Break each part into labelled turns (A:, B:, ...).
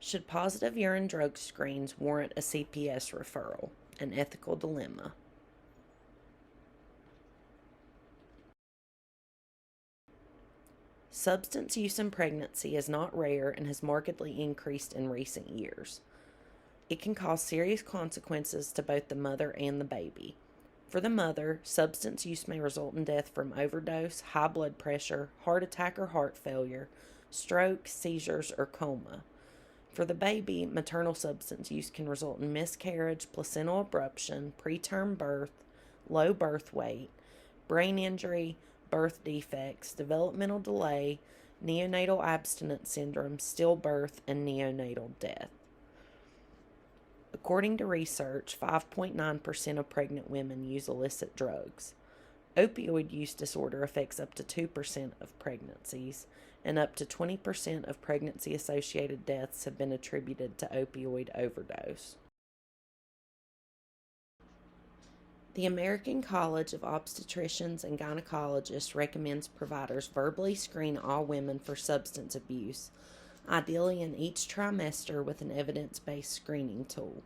A: Should positive urine drug screens warrant a CPS referral? An ethical dilemma. Substance use in pregnancy is not rare and has markedly increased in recent years. It can cause serious consequences to both the mother and the baby. For the mother, substance use may result in death from overdose, high blood pressure, heart attack or heart failure, stroke, seizures, or coma. For the baby, maternal substance use can result in miscarriage, placental abruption, preterm birth, low birth weight, brain injury, birth defects, developmental delay, neonatal abstinence syndrome, stillbirth, and neonatal death. According to research, 5.9% of pregnant women use illicit drugs. Opioid use disorder affects up to 2% of pregnancies, and up to 20% of pregnancy-associated deaths have been attributed to opioid overdose. The American College of Obstetricians and Gynecologists recommends providers verbally screen all women for substance abuse, ideally in each trimester with an evidence-based screening tool.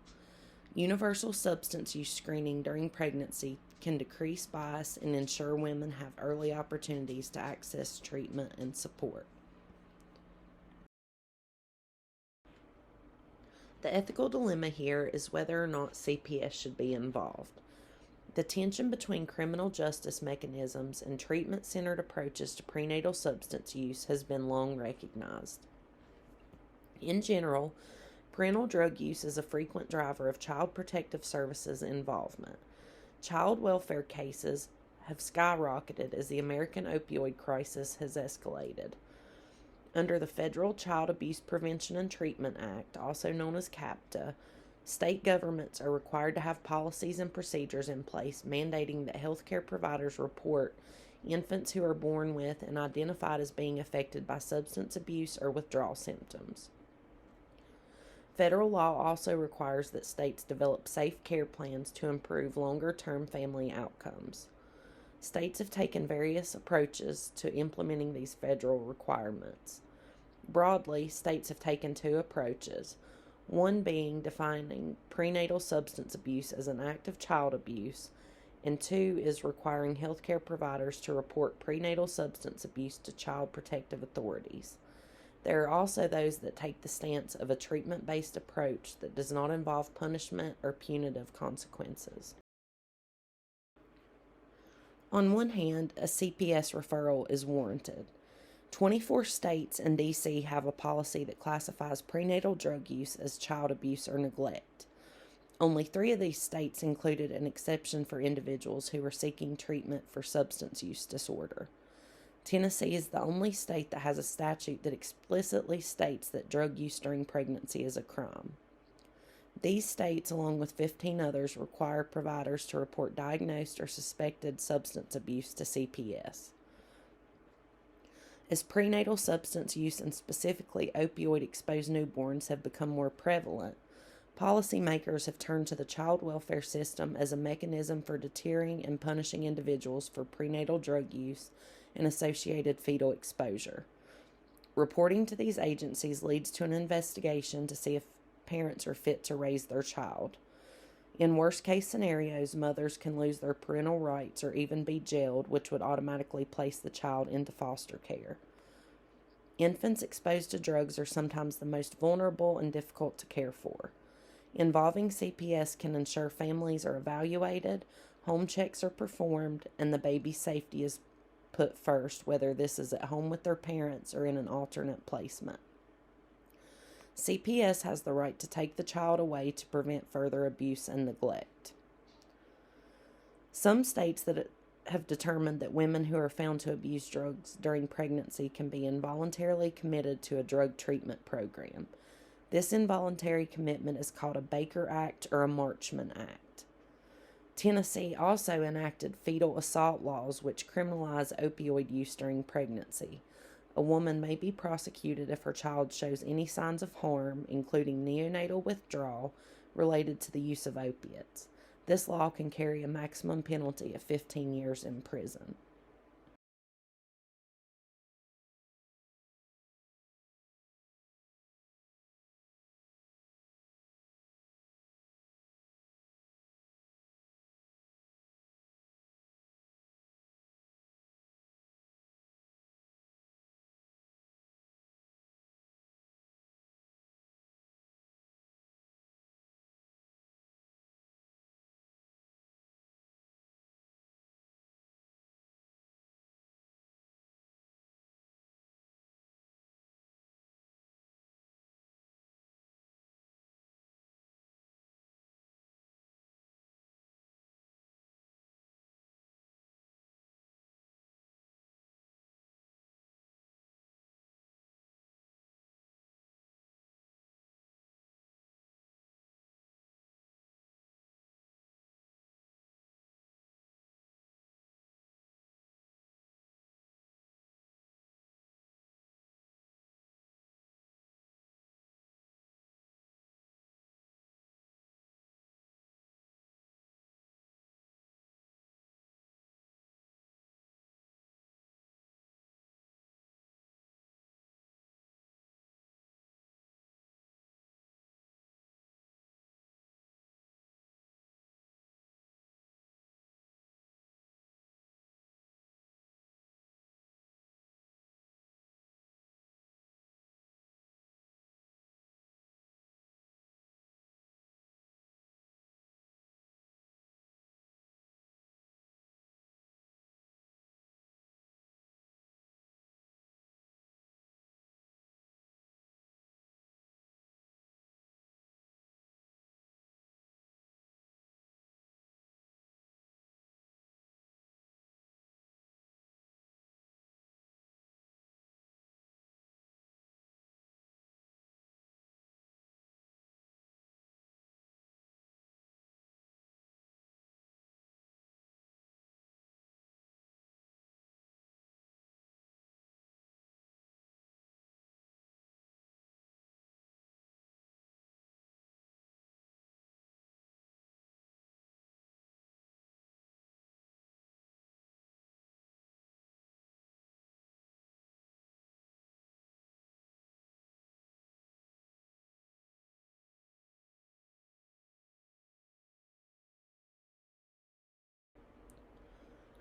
A: Universal substance use screening during pregnancy can decrease bias and ensure women have early opportunities to access treatment and support. The ethical dilemma here is whether or not CPS should be involved. The tension between criminal justice mechanisms and treatment-centered approaches to prenatal substance use has been long recognized. In general, parental drug use is a frequent driver of Child Protective Services involvement. Child welfare cases have skyrocketed as the American opioid crisis has escalated. Under the Federal Child Abuse Prevention and Treatment Act, also known as CAPTA, state governments are required to have policies and procedures in place mandating that healthcare providers report infants who are born with and identified as being affected by substance abuse or withdrawal symptoms. Federal law also requires that states develop safe care plans to improve longer-term family outcomes. States have taken various approaches to implementing these federal requirements. Broadly, states have taken two approaches, one being defining prenatal substance abuse as an act of child abuse, and two is requiring healthcare providers to report prenatal substance abuse to child protective authorities. There are also those that take the stance of a treatment-based approach that does not involve punishment or punitive consequences. On one hand, a CPS referral is warranted. 24 states and D.C. have a policy that classifies prenatal drug use as child abuse or neglect. Only 3 of these states included an exception for individuals who are seeking treatment for substance use disorder. Tennessee is the only state that has a statute that explicitly states that drug use during pregnancy is a crime. These states, along with 15 others, require providers to report diagnosed or suspected substance abuse to CPS. As prenatal substance use and specifically opioid-exposed newborns have become more prevalent, policymakers have turned to the child welfare system as a mechanism for deterring and punishing individuals for prenatal drug use and associated fetal exposure. Reporting to these agencies leads to an investigation to see if parents are fit to raise their child. In worst-case scenarios, mothers can lose their parental rights or even be jailed, which would automatically place the child into foster care. Infants exposed to drugs are sometimes the most vulnerable and difficult to care for. Involving CPS can ensure families are evaluated, home checks are performed, and the baby's safety is put first, whether this is at home with their parents or in an alternate placement. CPS has the right to take the child away to prevent further abuse and neglect. Some states that have determined that women who are found to abuse drugs during pregnancy can be involuntarily committed to a drug treatment program. This involuntary commitment is called a Baker Act or a Marchman Act. Tennessee also enacted fetal assault laws which criminalize opioid use during pregnancy. A woman may be prosecuted if her child shows any signs of harm, including neonatal withdrawal, related to the use of opiates. This law can carry a maximum penalty of 15 years in prison.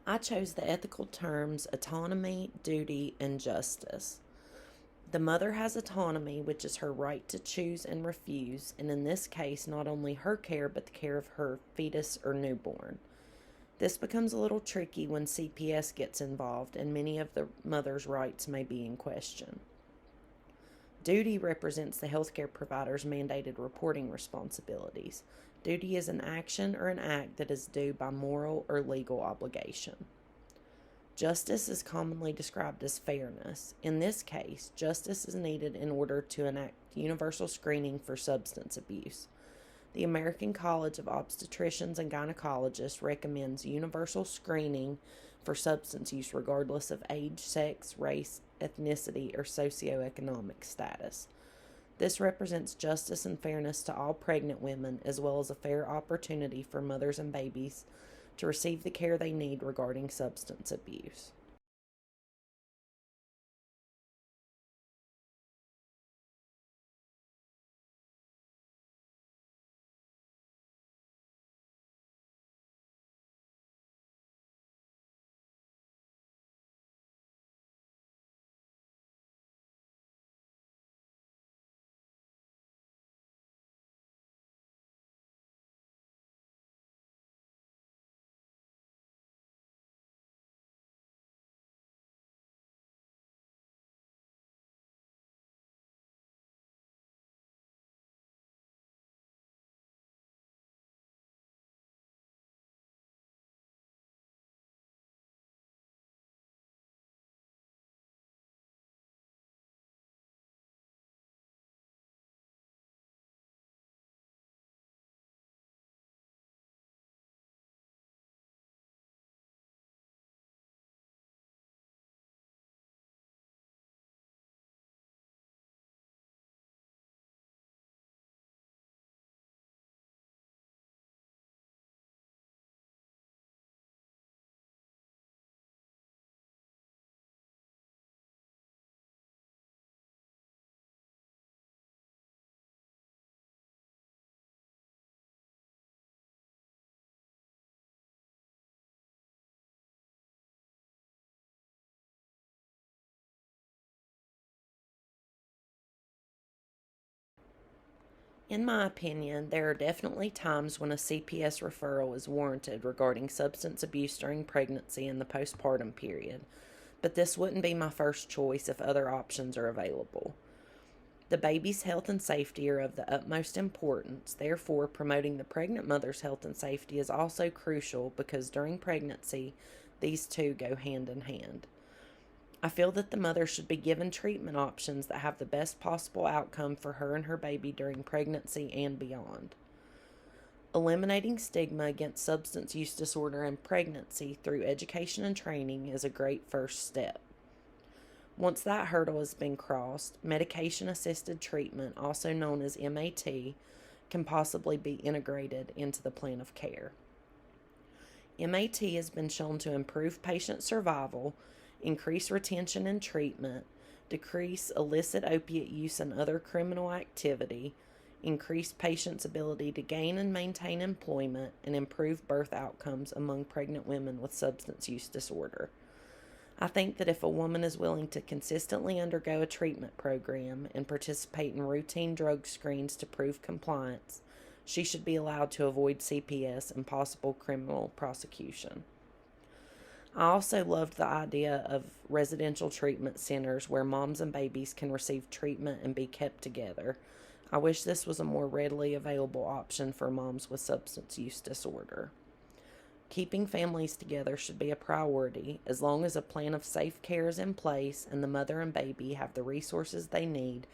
A: I chose the ethical terms autonomy, duty, and justice. The mother has autonomy, which is her right to choose and refuse, and in this case, not only her care, but the care of her fetus or newborn. This becomes a little tricky when CPS gets involved, and many of the mother's rights may be in question. Duty represents the healthcare provider's mandated reporting responsibilities. Duty is an action or an act that is due by moral or legal obligation. Justice is commonly described as fairness. In this case, justice is needed in order to enact universal screening for substance abuse. The American College of Obstetricians and Gynecologists recommends universal screening for substance use regardless of age, sex, race, ethnicity, or socioeconomic status. This represents justice and fairness to all pregnant women, as well as a fair opportunity for mothers and babies to receive the care they need regarding substance abuse. In my opinion, there are definitely times when a CPS referral is warranted regarding substance abuse during pregnancy and the postpartum period, but this wouldn't be my first choice if other options are available. The baby's health and safety are of the utmost importance, therefore, promoting the pregnant mother's health and safety is also crucial because during pregnancy, these two go hand in hand. I feel that the mother should be given treatment options that have the best possible outcome for her and her baby during pregnancy and beyond. Eliminating stigma against substance use disorder in pregnancy through education and training is a great first step. Once that hurdle has been crossed, medication-assisted treatment, also known as MAT, can possibly be integrated into the plan of care. MAT has been shown to improve patient survival, increase retention in treatment, decrease illicit opiate use and other criminal activity, increase patients' ability to gain and maintain employment, and improve birth outcomes among pregnant women with substance use disorder. I think that if a woman is willing to consistently undergo a treatment program and participate in routine drug screens to prove compliance, she should be allowed to avoid CPS and possible criminal prosecution. I also loved the idea of residential treatment centers where moms and babies can receive treatment and be kept together. I wish this was a more readily available option for moms with substance use disorder. Keeping families together should be a priority as long as a plan of safe care is in place and the mother and baby have the resources they need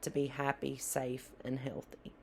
A: to be happy, safe, and healthy.